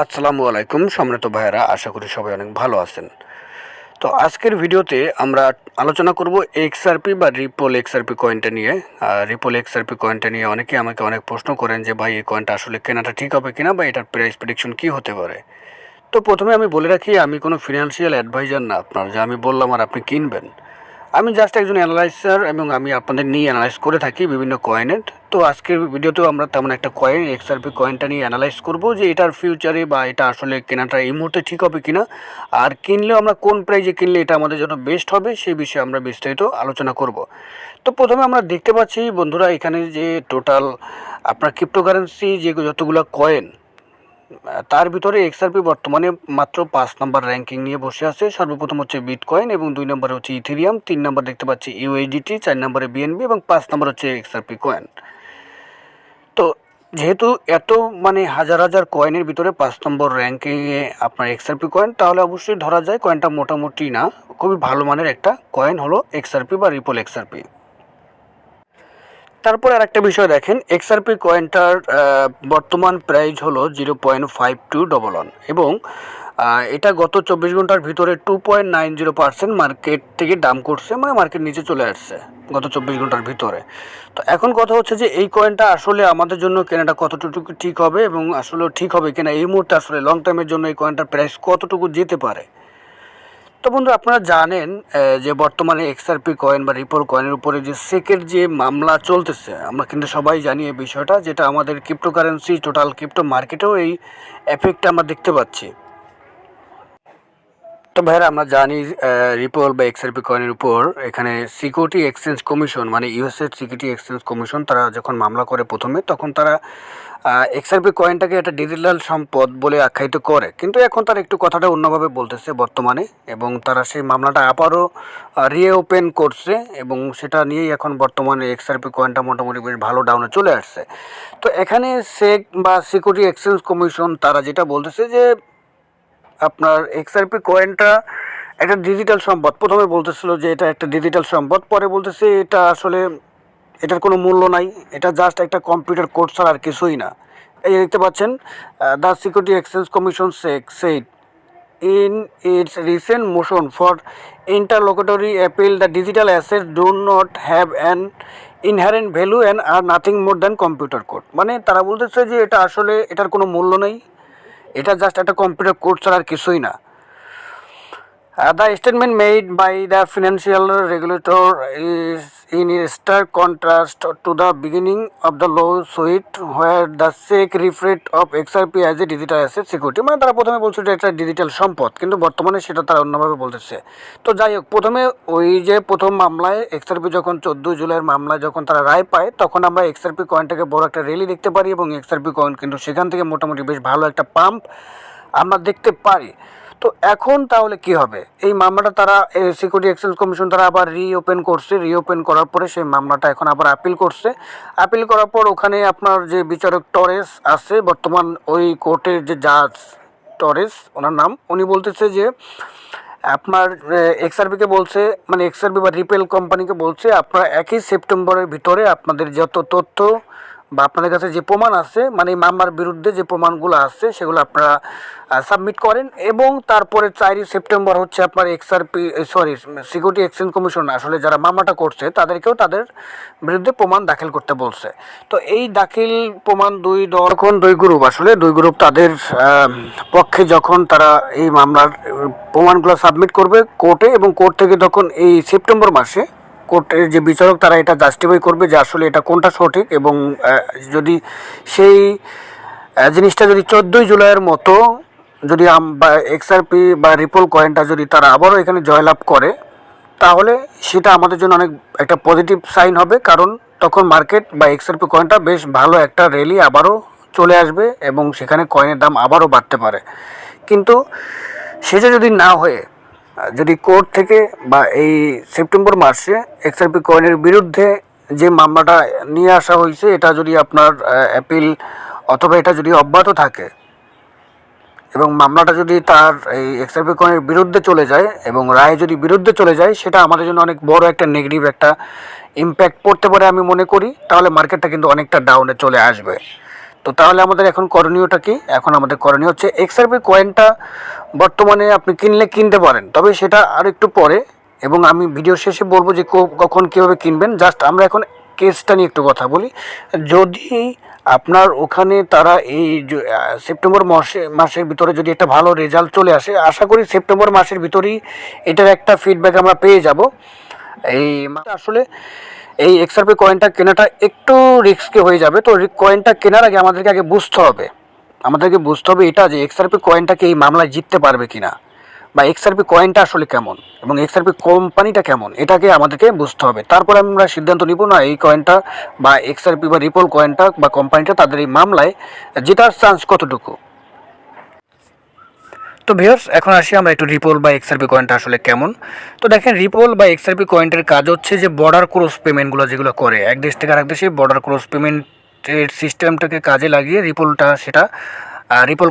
আসসালামু আলাইকুম সম্মানিত ভাইয়েরা, আশা করি সবাই অনেক ভালো আছেন। তো আজকের ভিডিওতে আমরা আলোচনা করব এক্সআরপি বা রিপল এক্সআরপি কয়েনটা নিয়ে। রিপল এক্সআরপি কয়েনটা নিয়ে অনেকে আমাকে অনেক প্রশ্ন করেন যে ভাই এই কয়েনটা আসলে কেনাটা ঠিক হবে কিনা বা এটার প্রাইস প্রেডিকশন কী হতে পারে। তো প্রথমে আমি বলে রাখি, আমি কোনো ফিনান্সিয়াল অ্যাডভাইজার না আপনার, যে আমি বললাম আর আপনি কিনবেন। আমি জাস্ট একজন অ্যানালাইজার এবং আমি আপনাদের নিয়ে অ্যানালাইজ করে থাকি বিভিন্ন কয়েনের। তো আজকের ভিডিওতেও আমরা তেমন একটা কয়েন এক্সআরপি কয়েনটা নিয়ে অ্যানালাইজ করব যে এটার ফিউচারে বা এটা আসলে কেনাটা এই মুহূর্তে ঠিক হবে কিনা, আর কিনলেও আমরা কোন প্রাইজে কিনলে এটা আমাদের জন্য বেস্ট হবে সেই বিষয়ে আমরা বিস্তারিত আলোচনা করব। তো প্রথমে আমরা দেখতে পাচ্ছি বন্ধুরা, এখানে যে টোটাল আপনার ক্রিপ্টোকারেন্সি যে যতগুলো কয়েন, তার ভিতরে এক্সআরপি বর্তমানে মাত্র 5 নম্বর র্যাঙ্কিং নিয়ে বসে আছে। সর্বপ্রথম হচ্ছে বিটকয়েন এবং 2 নম্বরে হচ্ছে ইথেরিয়াম, 3 নম্বর দেখতে পাচ্ছি ইউএসডিটি, 4 নম্বরে বিএনবি এবং 5 নম্বর হচ্ছে এক্সআরপি কয়েন। তো যেহেতু এত হাজার হাজার কয়েনের ভিতরে 5 নম্বর র্যাঙ্কিংয়ে আপনার এক্সআরপি কয়েন, তাহলে অবশ্যই ধরা যায় কয়েনটা মোটামুটি না খুবই ভালো মানের একটা কয়েন হলো এক্সআরপি বা রিপল এক্সআরপি। তারপর আর একটা বিষয় দেখেন, এক্সআরপি কয়েনটার বর্তমান প্রাইস হলো 0.5211 এবং এটা গত 24 ঘন্টার ভিতরে 2.90% মার্কেট থেকে দাম করছে, মার্কেট নিচে চলে আসছে গত 24 ঘন্টার ভিতরে। তো এখন কথা হচ্ছে যে এই কয়েনটা আসলে আমাদের জন্য কেনাটা কতটুকু ঠিক হবে এবং আসলে ঠিক হবে কিনা, এই মুহূর্তে আসলে লং টাইমের জন্য এই কয়েনটার প্রাইস কতটুকু যেতে পারে। তো বন্ধু, আপনারা জানেন যে বর্তমানে এক্সআরপি কয়েন বা রিপল কয়েনের উপরে যে সেকের যে মামলা চলতেছে, আমরা কিন্তু সবাই জানি এই বিষয়টা, যেটা আমাদের ক্রিপ্টোকারেন্সি টোটাল ক্রিপ্টো মার্কেটেও এই এফেক্টটা আমরা দেখতে পাচ্ছি। তো ভাইরা, আমরা জানি রিপল বা এক্সআরপি কয়েনের উপর এখানে সিকিউরিটি এক্সচেঞ্জ কমিশন ইউএসের সিকিউরিটি এক্সচেঞ্জ কমিশন তারা যখন মামলা করে প্রথমে, তখন তারা এক্সআরপি কয়েনটাকে একটা ডিজিটাল সম্পদ বলে আখ্যায়িত করে, কিন্তু এখন তারা একটু কথাটা অন্যভাবে বলতেছে বর্তমানে, এবং তারা সেই মামলাটা আবারও রিওপেন করছে এবং সেটা নিয়েই এখন বর্তমানে এক্সআরপি কয়েনটা মোটামুটি বেশ ভালো ডাউনে চলে আসছে। তো এখানে সেক বা সিকিউরিটি এক্সচেঞ্জ কমিশন তারা যেটা বলতেছে যে আপনার এক্সআরপি কয়েনটা একটা ডিজিটাল সম্পদ। প্রথমে বলতেছিল যে এটা একটা ডিজিটাল সম্পদ, পরে বলতেছে এটা আসলে এটার কোনো মূল্য নাই, এটা জাস্ট একটা কম্পিউটার কোড ছাড়া আর কিছুই না। এই দেখতে পাচ্ছেন, the security exchange commission said in its recent motion for interlocutory appeal, the digital assets do not have an inherent value and are nothing more than computer code। তারা বলতেছে যে এটা আসলে এটার কোনো মূল্য নেই, এটা জাস্ট একটা কম্পিউটার কোড ছাড়া আর কিছুই না। The statement made by the financial regulator is in stark contrast to the beginning of the lawsuit, where the SEC referred of XRP as a digital asset security। তারা প্রথমে বলছে যে এটা digital সম্পদ, কিন্তু বর্তমানে সেটা তারা অন্যভাবে বলতেছে। তো যাই হোক, প্রথমে ওই যে প্রথম মামলায় এক্সআরপি যখন 14 জুলাইয়ের মামলায় যখন তারা রায় পায়, তখন আমরা এক্সআরপি কয়েনটাকে বড় একটা র্যালি দেখতে পারি এবং এক্সআরপি কয়েন কিন্তু সেখান থেকে মোটামুটি বেশ ভালো একটা পাম্প আমরা দেখতে পারি। তো এখন তাহলে কি হবে, এই মামলাটা তারা সিকিউরিটি এক্সচেঞ্জ কমিশন তারা আবার রিওপেন করছে। রিওপেন করার পরে সেই মামলাটা এখন আবার আপিল করছে। আপিল করার পর ওখানে আপনার যে বিচারক টরেস আছে, বর্তমান ওই কোর্টের যে জাজ টরেস ওনার নাম, উনি বলতেছে যে আপনার এক্সআরপিকে বলছে, এক্সআরপি বা রিপেল কোম্পানিকে বলছে আপনারা 1 সেপ্টেম্বরের ভিতরে আপনাদের যত তথ্য বা আপনাদের কাছে যে প্রমাণ আছে, এই মামলার বিরুদ্ধে যে প্রমাণগুলো আছে সেগুলো আপনারা সাবমিট করেন, এবং তারপরে 4 সেপ্টেম্বর হচ্ছে আপনার সিকিউরিটি এক্সচেঞ্জ কমিশন আসলে যারা মামলাটা করছে তাদেরকেও তাদের বিরুদ্ধে প্রমাণ দাখিল করতে বলছে। তো এই দাখিল প্রমাণ দুই গ্রুপ তাদের পক্ষে যখন তারা এই মামলার প্রমাণগুলো সাবমিট করবে কোর্টে, এবং কোর্ট থেকে তখন এই সেপ্টেম্বর মাসে কোর্টের যে বিচারক তারা এটা জাস্টিফাই করবে যে আসলে এটা কোনটা সঠিক, এবং যদি সেই জিনিসটা যদি 14 জুলাইয়ের মতো যদি এক্সআরপি বা রিপল কয়েনটা যদি তারা আবারও এখানে জয়লাভ করে, তাহলে সেটা আমাদের জন্য অনেক একটা পজিটিভ সাইন হবে, কারণ তখন মার্কেট বা এক্সআরপি কয়েনটা বেশ ভালো একটা র্যালি আবারও চলে আসবে এবং সেখানে কয়েনের দাম আবারও বাড়তে পারে। কিন্তু সেটা যদি না হয়ে যদি কোর্ট থেকে বা এই সেপ্টেম্বর মাসে এক্সআরপি কয়েনের বিরুদ্ধে যে মামলাটা নিয়ে আসা হয়েছে, এটা যদি আপনার অ্যাপিল অথবা এটা যদি অব্যাহত থাকে এবং মামলাটা যদি তার এই এক্সআরপি কয়েনের বিরুদ্ধে চলে যায় এবং রায় যদি বিরুদ্ধে চলে যায়, সেটা আমাদের জন্য অনেক বড় একটা নেগেটিভ একটা ইম্প্যাক্ট পড়তে পারে আমি মনে করি। তাহলে মার্কেটটা কিন্তু অনেকটা ডাউনে চলে আসবে। তো তো তাহলে আমাদের এখন করণীয়টা কি? এখন আমাদের করণীয় হচ্ছে XRP কয়েনটা বর্তমানে আপনি কিনলে কিনতে পারেন, তবে সেটা আর একটু পরে, এবং আমি ভিডিও শেষে বলবো যে কখন কীভাবে কিনবেন। জাস্ট আমরা এখন কেসটা নিয়ে একটু কথা বলি। যদি আপনার ওখানে তারা এই সেপ্টেম্বর মাসের ভিতরে যদি একটা ভালো রেজাল্ট চলে আসে, আশা করি সেপ্টেম্বর মাসের ভিতরেই এটার একটা ফিডব্যাক আমরা পেয়ে যাব। এই আসলে এই XRP কয়েনটা কেনাটা একটু রিস্কি হয়ে যাবে। তো কয়েনটা কেনার আগে আমাদেরকে বুঝতে হবে এটা যে XRP কয়েনটাকে এই মামলায় জিততে পারবে কিনা, বা XRP কয়েনটা আসলে কেমন এবং XRP কোম্পানিটা কেমন, এটাকে আমাদেরকে বুঝতে হবে। তারপর আমরা সিদ্ধান্ত নিব না এই কয়েনটা বা XRP বা রিপল কয়েনটা বা কোম্পানিটা তাদের এই মামলায় জেতার চান্স কতটুকু। তো ভিউয়ার্স, এখন আসি আমরা একটু রিপল বা XRP কয়েনটা আসলে কেমন। তো দেখেন, রিপল বা XRP কয়েনটার কাজ হচ্ছে যে বর্ডার ক্রস পেমেন্টগুলো যেগুলো করে, এক দেশ থেকে আরেক দেশে বর্ডার ক্রস পেমেন্টের সিস্টেমটাকে কাজে লাগিয়ে রিপল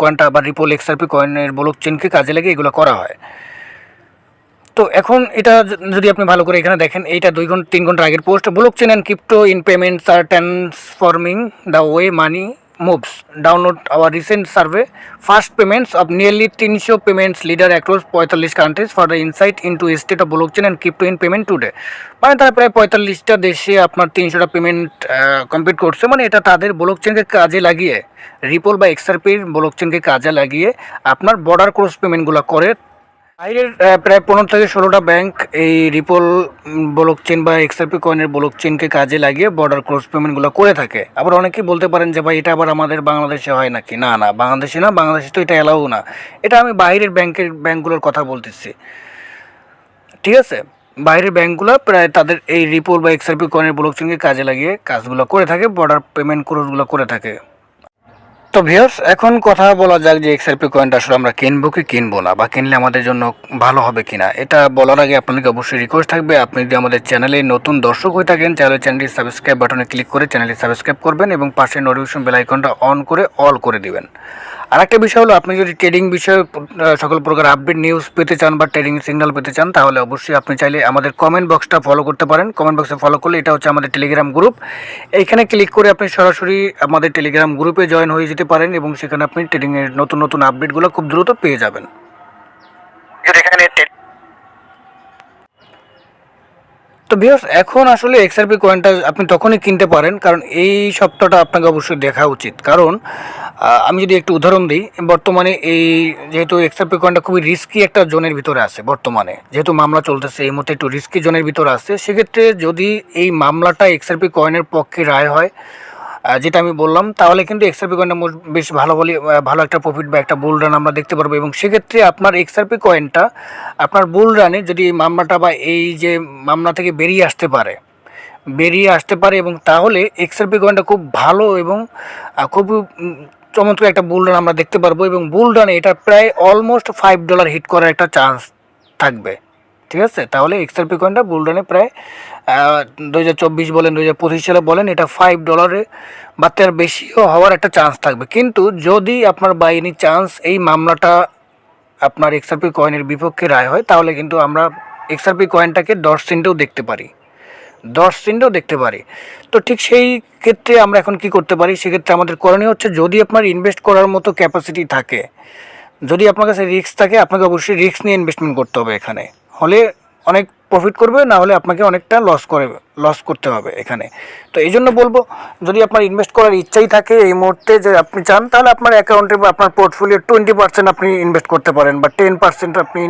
কয়েনটা বা রিপল XRP কয়েনের ব্লকচেনকে কাজে লাগিয়ে এগুলো করা হয়। তো এখন এটা যদি আপনি ভালো করে এখানে দেখেন, এইটা 2-3 ঘন্টা আগের পোস্ট। Blockchain and crypto in payments are transforming the way money moves. Download our recent survey. Fast payments of nearly 300 payments leader across 45 countries for the insight into state of blockchain and crypto in payment today. মানে তারা প্রায় 45টা দেশে আপনার 300টা payment complete করছে। মানে এটা তাদের ব্লকচেনকে কাজে লাগিয়ে, রিপল বা XRPর ব্লকচেনকে কাজে লাগিয়ে আপনার বর্ডার ক্রস পেমেন্টগুলো করে। বাইরের প্রায় 15 থেকে 16টা ব্যাংক এই রিপল ব্লকচেন বা XRP কয়েনের ব্লকচেনকে কাজে লাগিয়ে বর্ডার ক্রস পেমেন্টগুলো করে থাকে। আবার অনেকেই বলতে পারেন যে ভাই এটা আবার আমাদের বাংলাদেশে হয় নাকি? না, বাংলাদেশে না, বাংলাদেশে তো এটা অ্যালাউ না। এটা আমি বাইরের ব্যাংকগুলোর কথা বলতেছি, ঠিক আছে? বাইরের ব্যাংকগুলো প্রায় তাদের এই রিপল বা XRP কয়েনের ব্লকচেনকে কাজে লাগিয়ে কাজগুলো করে থাকে, বর্ডার পেমেন্ট ক্রসগুলো করে থাকে। তো ভিউয়ার্স, এখন কথা বলা যাক যে XRP কয়েনটা আসলে আমরা কিনবো কি কিনবো না, বা কিনলে আমাদের জন্য ভালো হবে কিনা। এটা বলার আগে আপনাদেরকে অবশ্যই রিকোয়েস্ট থাকবে, আপনি যদি আমাদের চ্যানেলে নতুন দর্শক হয়ে থাকেন তাহলে চ্যানেলটি সাবস্ক্রাইব বাটনে ক্লিক করে চ্যানেলটি সাবস্ক্রাইব করবেন এবং পাশে নোটিফিকেশন বেল আইকনটা অন করে অল করে দিবেন। আর একটা বিষয় হলো, আপনি যদি ট্রেডিং বিষয়ে সকল প্রকার আপডেট নিউজ পেতে চান বা ট্রেডিং সিগন্যাল পেতে চান, তাহলে অবশ্যই আপনি চাইলে আমাদের কমেন্ট বক্সটা ফলো করতে পারেন। কমেন্ট বক্সে ফলো করলে এটা হচ্ছে আমাদের টেলিগ্রাম গ্রুপ। এইখানে ক্লিক করে আপনি সরাসরি আমাদের টেলিগ্রাম গ্রুপে জয়েন হয়ে যেতে পারেন এবং সেখানে আপনি ট্রেডিংয়ের নতুন নতুন আপডেটগুলো খুব দ্রুত পেয়ে যাবেন। তো ভিউয়ার্স, এখন আসলে XRP কয়েনটা আপনি তখনই কিনতে পারেন, কারণ এই সপ্তাহটা আপনাকে অবশ্যই দেখা উচিত। কারণ আমি যদি একটু উদাহরণ দিই, বর্তমানে এই যেহেতু XRP কয়েনটা খুবই রিস্কি একটা জোনের ভিতরে আছে, বর্তমানে যেহেতু মামলা চলতেছে এই মুহূর্তে একটু রিস্কি জোনের ভিতরে আছে, সেক্ষেত্রে যদি এই মামলাটা XRP কয়েনের পক্ষে রায় হয়, যেটা আমি বললাম, তাহলে কিন্তু XRP কয়েনটা বেশ ভালো একটা প্রফিট বা একটা বুল রান আমরা দেখতে পারবো। এবং সেক্ষেত্রে আপনার XRP কয়েনটা আপনার বুল রানে যদি এই মামলাটা বা এই যে মামলা থেকে বেরিয়ে আসতে পারে এবং তাহলে XRP কয়েনটা খুব ভালো এবং খুব চমৎকার একটা বুল রান আমরা দেখতে পারবো। এবং বুল রানে এটা প্রায় অলমোস্ট $5 হিট করার একটা চান্স থাকবে, ঠিক আছে? তাহলে XRP কয়েনটা বুল রানে প্রায় 2024 বলেন 2025 সালে বলেন, এটা $5 বা তার বেশিও হওয়ার একটা চান্স থাকবে। কিন্তু যদি আপনার বাই এনি চান্স এই মামলাটা আপনার XRP কয়েনের বিপক্ষে রায় হয়, তাহলে কিন্তু আমরা XRP কয়েনটাকে 10 সেন্টেও দেখতে পারি। তো ঠিক সেই ক্ষেত্রে আমরা এখন কি করতে পারি? সেক্ষেত্রে আমাদের করণীয় হচ্ছে, যদি আপনার ইনভেস্ট করার মতো ক্যাপাসিটি থাকে, যদি আপনার কাছে রিস্ক থাকে, আপনাকে অবশ্যই রিস্ক নিয়ে ইনভেস্টমেন্ট করতে হবে। এখানে হলে অনেক প্রফিট করবে, না হলে আপনাকে অনেকটা লস করতে হবে এখানে। তো এই জন্য বলবো, যদি আপনার ইনভেস্ট করার ইচ্ছাই থাকে এই মুহূর্তে, যে আপনি চান, তাহলে আপনার অ্যাকাউন্টে বা আপনার পোর্টফোলিও 20% আপনি ইনভেস্ট করতে পারেন বা 10% আপনি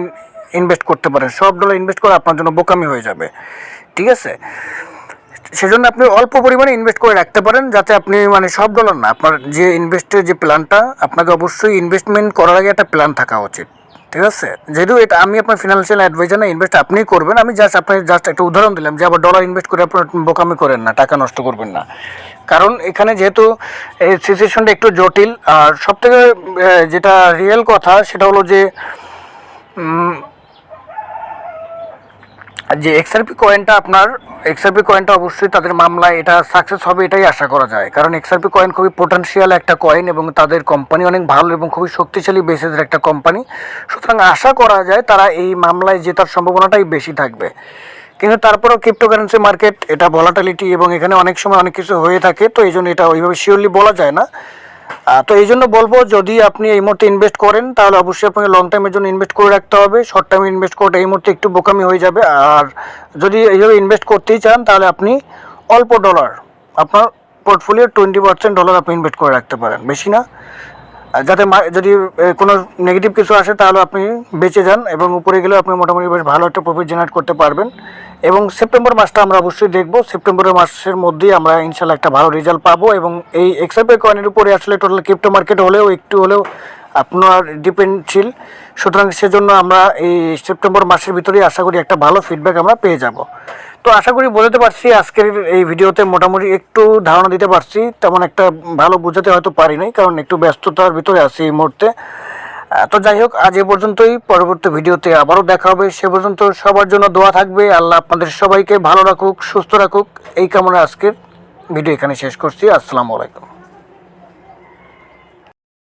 ইনভেস্ট করতে পারেন। সব ডলার ইনভেস্ট করা আপনার জন্য বোকামি হয়ে যাবে, ঠিক আছে? সেজন্য আপনি অল্প পরিমাণে ইনভেস্ট করে রাখতে পারেন, যাতে আপনি মানে সব ডলার না, আপনার যে ইনভেস্টের যে প্ল্যানটা, আপনাকে অবশ্যই ইনভেস্টমেন্ট করার আগে একটা প্ল্যান থাকা উচিত, ঠিক আছে? যেহেতু এটা আমি আপনার ফিনান্সিয়াল অ্যাডভাইজার না, ইনভেস্ট আপনিই করবেন। আমি জাস্ট একটা উদাহরণ দিলাম যে আবার ডলার ইনভেস্ট করে আপনার বোকামি করেন না, টাকা নষ্ট করবেন না। কারণ এখানে যেহেতু এই সিচুয়েশনটা একটু জটিল, আর সবথেকে যেটা রিয়েল কথা সেটা হলো যে XRP কয়েনটা অবশ্যই তাদের মামলায় এটা সাকসেস হবে, এটাই আশা করা যায়। কারণ XRP কয়েন খুবই পোটেনশিয়াল একটা কয়েন এবং তাদের কোম্পানি অনেক ভালো এবং খুবই শক্তিশালী বেসেসের একটা কোম্পানি। সুতরাং আশা করা যায় তারা এই মামলায় জেতার সম্ভাবনাটাই বেশি থাকবে। কিন্তু তারপরেও ক্রিপ্টোকারেন্সি মার্কেট, এটা ভলাটিলিটি এবং এখানে অনেক সময় অনেক কিছু হয়ে থাকে, তো এই জন্য এটা ওইভাবে শিওরলি বলা যায় না। তো এই জন্য বলবো, যদি আপনি এই মুহূর্তে ইনভেস্ট করেন তাহলে অবশ্যই আপনাকে লং টাইমের জন্য ইনভেস্ট করে রাখতে হবে। শর্ট টাইমে ইনভেস্ট করাটা এই মুহূর্তে একটু বোকামি হয়ে যাবে। আর যদি এইভাবে ইনভেস্ট করতেই চান তাহলে আপনি অল্প ডলার, আপনার পোর্টফোলিওর 20% ডলার আপনি ইনভেস্ট করে রাখতে পারেন, বেশি না। যাতে যদি কোনো নেগেটিভ কিছু আসে তাহলে আপনি বেঁচে যান, এবং উপরে গেলেও আপনি মোটামুটি বেশ ভালো একটা প্রফিট জেনারেট করতে পারবেন। এবং সেপ্টেম্বর মাসটা আমরা অবশ্যই দেখব, সেপ্টেম্বর মাসের মধ্যেই আমরা ইনশাল্লাহ একটা ভালো রেজাল্ট পাবো। এবং এই এক্সআরপি কয়েনের উপরে আসলে টোটাল ক্রিপ্টো মার্কেট হলেও একটু হলেও আপনার ডিপেন্ডশীল, সুতরাং সেজন্য আমরা এই সেপ্টেম্বর মাসের ভিতরেই আশা করি একটা ভালো ফিডব্যাক আমরা পেয়ে যাব। তো আশা করি বোঝাতে পারছি, আজকের এই ভিডিওতে মোটামুটি একটু ধারণা দিতে পারছি, তেমন একটা ভালো বোঝাতে হয়তো পারি নাই, কারণ একটু ব্যস্ততার ভিতরে আছি এই মুহূর্তে। তো যাই হোক, আজ এ পর্যন্তই। পরবর্তী ভিডিওতে আবারও দেখা হবে, সে পর্যন্ত সবার জন্য দোয়া থাকবে। আল্লাহ আপনাদের সবাইকে ভালো রাখুক, সুস্থ রাখুক, এই কামনা আজকের ভিডিও এখানে শেষ করছি। আসসালামু আলাইকুম।